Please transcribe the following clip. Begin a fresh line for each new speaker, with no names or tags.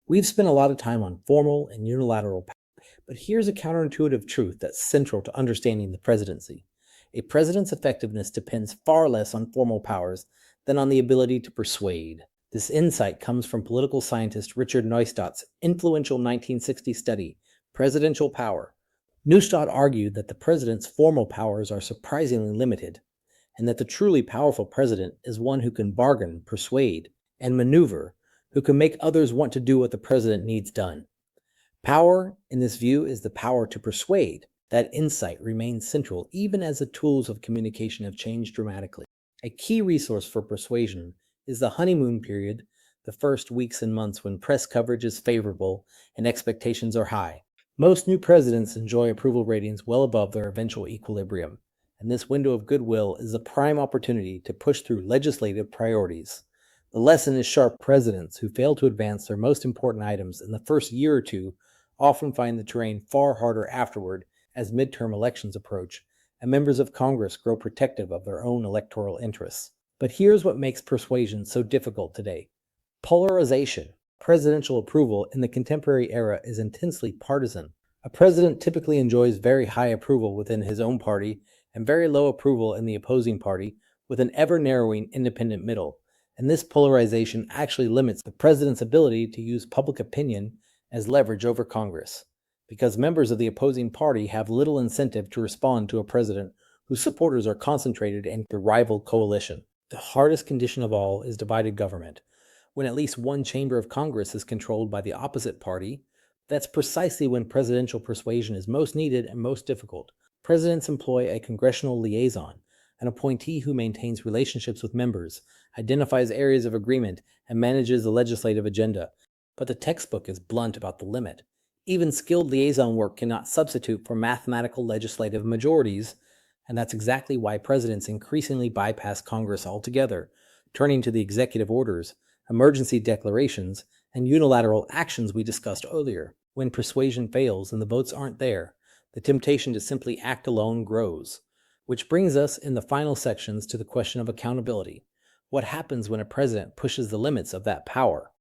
We've spent a lot of time on formal and unilateral power, but here's a counterintuitive truth that's central to understanding the presidency. A president's effectiveness depends far less on formal powers than on the ability to persuade. This insight comes from political scientist Richard Neustadt's influential 1960 study, Presidential Power. Neustadt argued that the president's formal powers are surprisingly limited, and that the truly powerful president is one who can bargain, persuade, and maneuver, who can make others want to do what the president needs done. Power, in this view, is the power to persuade. That insight remains central even as the tools of communication have changed dramatically. A key resource for persuasion is the honeymoon period, the first weeks and months when press coverage is favorable and expectations are high. Most new presidents enjoy approval ratings well above their eventual equilibrium, and this window of goodwill is a prime opportunity to push through legislative priorities. The lesson is sharp. Presidents who fail to advance their most important items in the first year or two often find the terrain far harder afterward as midterm elections approach and members of Congress grow protective of their own electoral interests. But here's what makes persuasion so difficult today: polarization. Presidential approval in the contemporary era is intensely partisan. A president typically enjoys very high approval within his own party and very low approval in the opposing party, with an ever-narrowing independent middle. And this polarization actually limits the president's ability to use public opinion as leverage over Congress, because members of the opposing party have little incentive to respond to a president whose supporters are concentrated in the rival coalition. The hardest condition of all is divided government. When at least one chamber of Congress is controlled by the opposite party, that's precisely when presidential persuasion is most needed and most difficult. Presidents employ a congressional liaison, an appointee who maintains relationships with members, identifies areas of agreement, and manages the legislative agenda. But the textbook is blunt about the limit. Even skilled liaison work cannot substitute for mathematical legislative majorities, and that's exactly why presidents increasingly bypass Congress altogether, turning to the executive orders, emergency declarations, and unilateral actions we discussed earlier. When persuasion fails and the votes aren't there, the temptation to simply act alone grows. Which brings us in the final sections to the question of accountability. What happens when a president pushes the limits of that power?